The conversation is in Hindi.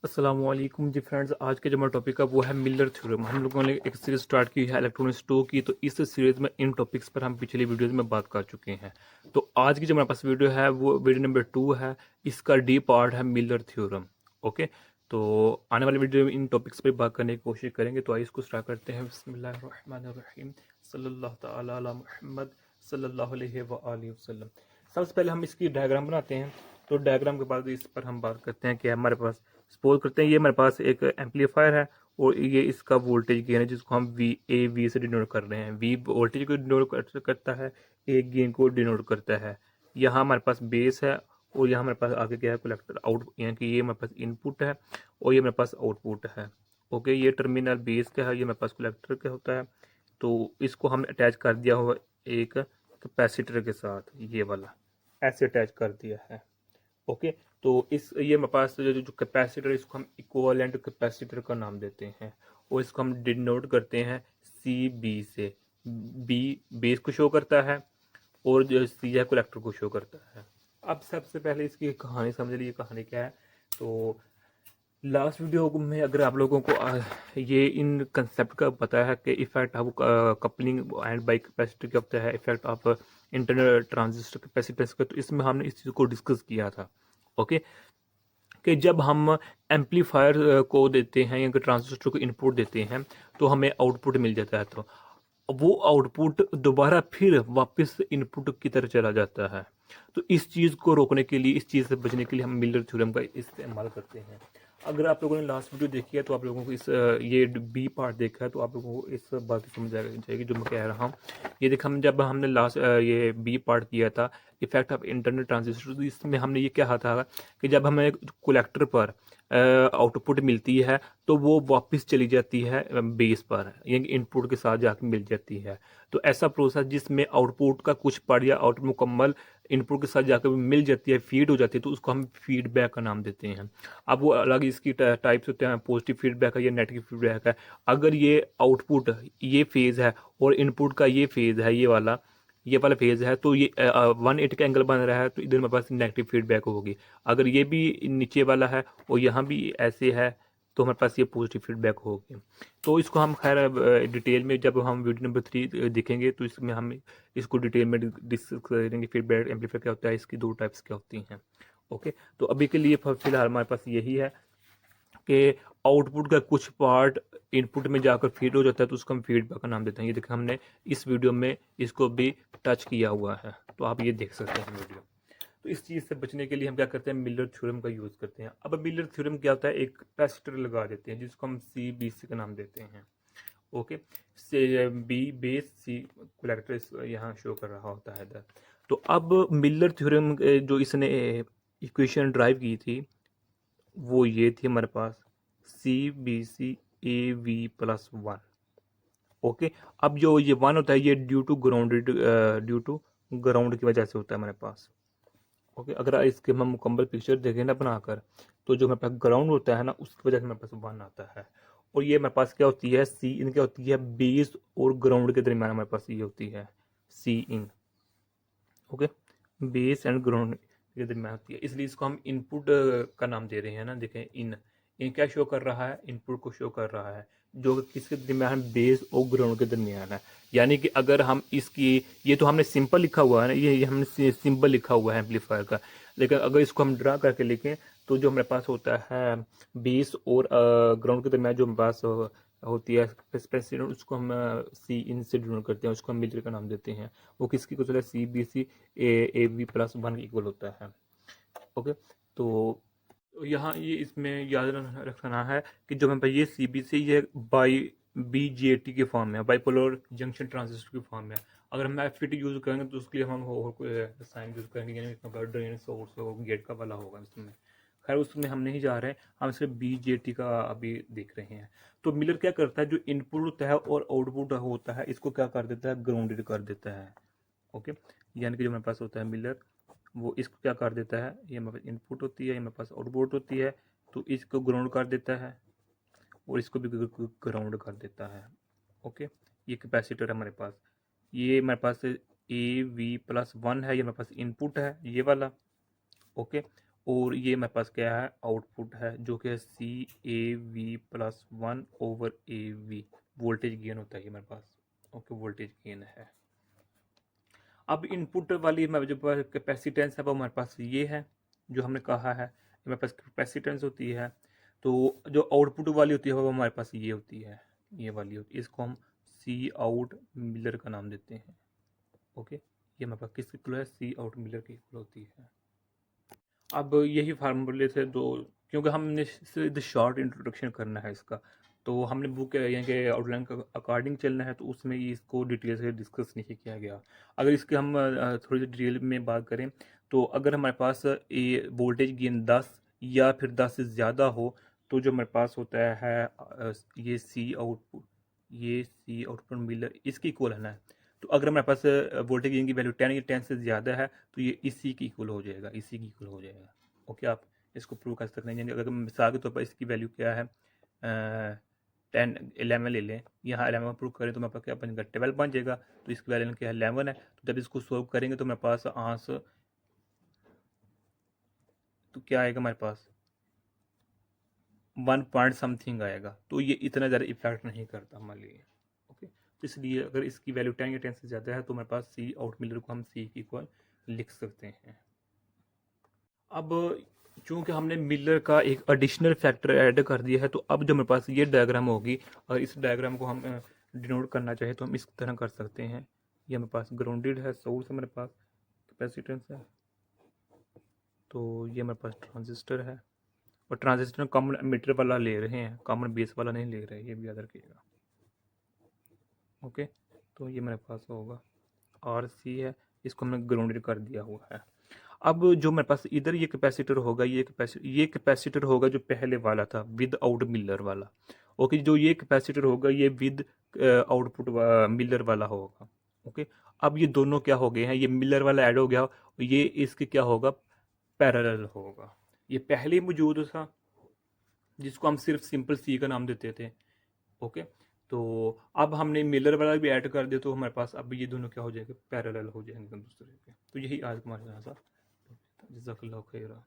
अस्सलामुअलैकुम जी फ्रेंड्स। आज के जो हमारा टॉपिक है वो है मिलर थ्योरम। हम लोगों ने एक सीरीज स्टार्ट की है इलेक्ट्रॉनिक स्टोव की, तो इस सीरीज में इन टॉपिक्स पर हम पिछली वीडियोस में बात कर चुके हैं। तो आज की जो हमारे पास वीडियो है वो वीडियो नंबर 2 है। इसका डी पार्ट है मिलर थ्योरम। ओके, तो आने वाली वीडियो में इन टॉपिक्स पर बात करने की कोशिश करेंगे। तो आइए इसको स्टार्ट करते हैं। बिस्मिल्लाहिर्रहमानिर्रहीम, सल्लल्लाहु तआला अला मुहम्मद सल्लल्लाहु अलैहि व आलिहि वसल्लम। सबसे पहले हम इसकी डायग्राम बनाते हैं। तो डायग्राम के बाद इस पर हम बात करते हैं कि हमारे पास सपोज करते हैं ये हमारे पास एक एम्पलीफायर है और ये इसका वोल्टेज गेन है जिसको हम वी से डिनोट कर रहे हैं। वी वोल्टेज को डिनोट करता है, ए गेन को डिनोट करता है। यहाँ हमारे पास बेस है और यहाँ हमारे पास आगे क्या है, कलेक्टर आउट, यानी कि ये हमारे पास इनपुट है और ये हमारे पास आउटपुट है। ओके, ये टर्मिनल बेस का है, ये हमारे पास कलेक्टर का होता है। तो इसको हम अटैच कर दिया हुआ एक कैपेसिटर के साथ, ये वाला ऐसे अटैच कर दिया है। ओके, तो इस ये मेरे पास जो कैपेसिटर, इसको हम इक्विवेलेंट कैपेसिटर का नाम देते हैं और इसको हम डिनोट करते हैं सी बी से। बी बेस को शो करता है और जो सी है कलेक्टर को शो करता है। अब सबसे पहले इसकी कहानी समझ लीजिए, कहानी क्या है। तो लास्ट वीडियो में अगर आप लोगों को ये इन कंसेप्ट का पता है कि effect of coupling and by capacitor क्या होता है, effect of internal transistor capacitance का, तो इसमें हमने इस चीज़ को डिस्कस किया था। ओके, कि जब हम एम्पलीफायर को देते हैं या ट्रांजिस्टर को इनपुट देते हैं तो हमें आउटपुट मिल जाता है। तो वो आउटपुट दोबारा फिर वापस इनपुट की तरह चला जाता है। तो इस चीज़ को रोकने के लिए, इस चीज़ से बचने के लिए हम मिलर थ्योरम का इस्तेमाल करते हैं। अगर आप लोगों ने लास्ट वीडियो देखी है तो आप लोगों को इस ये बी पार्ट देखा है तो आप लोगों को इस बात की समझ आ जाएगी जो मैं कह रहा हूँ। ये देखा, हम जब हमने लास्ट ये बी पार्ट किया था, इफेक्ट ऑफ इंटरनल ट्रांजिस्टर, तो इसमें हमने ये कहा था कि जब हमें कोलेक्टर पर आउटपुट मिलती है तो वो वापस चली जाती है बेस पर, यानी इनपुट के साथ जाकर मिल जाती है। तो ऐसा प्रोसेस जिसमें आउटपुट का कुछ पार्ट या आउटपुट मुकम्मल इनपुट के साथ जाकर मिल जाती है, फीड हो जाती है, तो उसको हम फीडबैक का नाम देते हैं। अब वो अलग इसकी टाइप्स होते हैं, पॉजिटिव फीडबैक है या नेगेटिव फीडबैक है। अगर ये आउटपुट ये फेज है और इनपुट का ये फेज है, ये वाला फेज है, तो ये 180 का एंगल बन रहा है, तो इधर मेरे पास नेगेटिव फीडबैक होगी। अगर ये भी नीचे वाला है और यहाँ भी ऐसे है तो हमारे पास ये पॉजिटिव फीडबैक होगी। तो इसको हम खैर डिटेल में जब हम वीडियो नंबर 3 देखेंगे तो इसमें हम इसको डिटेल में डिस्कस करेंगे, फीडबैक एम्पलीफायर क्या होता है, इसकी दो टाइप्स क्या होती हैं। ओके, तो अभी के लिए फिलहाल हमारे पास यही है कि आउटपुट का कुछ पार्ट इनपुट में जाकर फीड हो जाता है तो उसको हम फीडबैक का नाम देते हैं। ये देखिए, हमने इस वीडियो में इसको भी टच किया हुआ है, तो आप ये देख सकते हैं वीडियो। तो इस चीज़ से बचने के लिए हम क्या करते हैं, मिलर थ्योरम का यूज़ करते हैं। अब मिलर थ्योरम क्या होता है, एक कैपेसिटर लगा देते हैं जिसको हम सी बी सी का नाम देते हैं। ओके, से बी बेस, सी कलेक्टर यहाँ शो कर रहा होता है इधर। तो अब मिलर थ्योरम जो इसने इक्वेशन ड्राइव की थी वो ये थी हमारे पास, C B C A V plus one. Okay, अब जो ये वन होता है ये ड्यू टू ग्राउंड की वजह से होता है हमारे पास। ओके, अगर इसके हम मुकम्मल पिक्चर देखें ना बनाकर, तो जो हमारे पास ग्राउंड होता है ना उसकी वजह से हमारे पास वन आता है। और ये हमारे पास क्या होती है, सी इन क्या होती है, बेस और ग्राउंड के दरमियान हमारे पास ये होती है सी इन। ओके, बेस एंड ग्राउंड के दरमियान होती है, इसलिए इसको हम इनपुट का नाम दे रहे हैं ना। देखें, इन इन क्या शो कर रहा है, इनपुट को शो कर रहा है जो कि किसके दरमियान, बेस और ग्राउंड के दरमियान है। यानी कि अगर हम इसकी, ये तो हमने सिंपल लिखा हुआ है ना, ये हमने सिंपल लिखा हुआ है एम्पलीफायर का, लेकिन अगर इसको हम ड्रा करके लिखें तो जो हमारे पास होता है बेस और ग्राउंड के दरमियान जो हमारे पास होती है कैपेसिटेंस, उसको हम सी इन से डिनोट करते हैं, उसको हम मिलर का नाम देते हैं। वो किसकी इक्वल है, C B C A V plus one equal होता है। ओके, तो यहाँ ये इसमें याद रखना है कि जो हमारे पास ये सी बी सी, ये बाई बी जी ए टी की फॉर्म है, बाईपोलर जंक्शन ट्रांजिस्टर की फॉर्म है। अगर हम एफ यूज़ करेंगे तो उसके लिए हम और कोई साइन यूज़ करेंगे, यानी कन्वर्टर यानी सोर्स गेट का वाला होगा इसमें। खैर उसमें हम नहीं जा रहे हैं, हम सिर्फ बी जे टी का अभी देख रहे हैं। तो मिलर क्या करता है, जो इनपुट होता है और आउटपुट होता है इसको क्या कर देता है, ग्राउंडेड कर देता है। ओके, यानी कि जो हमारे पास होता है मिलर, वो इसको क्या कर देता है, ये हमारे पास इनपुट होती है, ये हमारे पास आउटपुट होती है, तो इसको ग्राउंड कर देता है और इसको भी ग्राउंड कर देता है। ओके, ये कैपेसिटर है हमारे पास, ये हमारे पास ए वी प्लस वन है, ये हमारे पास इनपुट है ये वाला। ओके, और ये मेरे पास क्या है, आउटपुट है जो कि C A V plus 1/AV voltage gain होता है ये मेरे पास। ओके, वोल्टेज गेन है। अब इनपुट वाली जो कैपेसिटेंस है वो हमारे पास ये है, जो हमने कहा है मेरे पास कैपेसिटेंस होती है। तो जो आउटपुट वाली होती है वो हमारे पास ये होती है, ये वाली होती है, इसको हम सी आउट मिलर का नाम देते हैं। ओके, ये हमारे पास किसकी इक्वल है, सी आउट मिलर की इक्वल होती है। अब यही फार्मूले थे दो, क्योंकि हमने सिर्फ शॉर्ट इंट्रोडक्शन करना है इसका, तो हमने बुक यानी कि आउटलाइन का अकॉर्डिंग चलना है, तो उसमें ये इसको डिटेल से डिस्कस नहीं किया गया। अगर इसके हम थोड़ी सी डिटेल में बात करें, तो अगर हमारे पास ये वोल्टेज गेन 10 या फिर 10 से ज़्यादा हो, तो जो हमारे पास होता है ये सी आउटपुट मिलर इसकी इक्वल है ना। तो अगर हमारे पास वोल्टेज गेन की वैल्यू 10 या 10 से ज़्यादा है, तो ये इसी की इक्वल हो जाएगा, इसी की इक्वल हो जाएगा। ओके, आप इसको प्रूव कर सकते हैं। अगर मिसाल के तौर पर इसकी वैल्यू क्या है, 11 ले लें, यहाँ 11 प्रूव करें तो मेरे पास क्या बनेगा, 12 बन जाएगा। तो इसकी वैल्यू क्या है, 11 है। तो जब इसको सोल्व करेंगे तो मेरे पास आंसर तो क्या आएगा, हमारे पास 1 पॉइंट समथिंग आएगा। तो ये इतना ज़्यादा इफेक्ट नहीं करता हमारे लिए। ओके, तो इसलिए अगर इसकी वैल्यू 10 या 10 से ज़्यादा है तो मेरे पास सी आउट मिलर को हम सी की इक्वल लिख सकते हैं। अब चूंकि हमने मिलर का एक एडिशनल फैक्टर ऐड कर दिया है, तो अब जो मेरे पास ये डायग्राम होगी, और इस डायग्राम को हम डिनोट करना चाहे तो हम इस तरह कर सकते हैं। ये मेरे पास ग्राउंडेड है, सोर्स है, मेरे पास कैपेसिटेंस है, तो ये मेरे पास ट्रांजिस्टर है, और ट्रांजिस्टर कॉमन एमिटर वाला ले रहे हैं, कॉमन बेस वाला नहीं ले रहे, ये भी याद रखिएगा। ओके, तो ये मेरे पास होगा आर सी है, इसको हमने ग्राउंडेड कर दिया हुआ है। अब जो मेरे पास इधर ये कैपेसिटर होगा, ये कैपेसिटर होगा जो पहले वाला था विद आउट मिलर वाला। ओके, जो ये कैपेसिटर होगा ये विद आउटपुट मिलर वाला होगा। ओके, अब ये दोनों क्या हो गए हैं, ये मिलर वाला ऐड हो गया, ये इसके क्या होगा, पैरेलल होगा। ये पहले ही मौजूद था, जिसको हम सिर्फ सिंपल सी का नाम देते थे। ओके, तो अब हमने मिलर वाला भी ऐड कर दिया, तो हमारे पास अब ये दोनों क्या हो जाएंगे, पैरेलल हो जाएंगे एक दूसरे के। तो यही आज हमारे यहाँ था। जज़ाकल्लाह खैरा।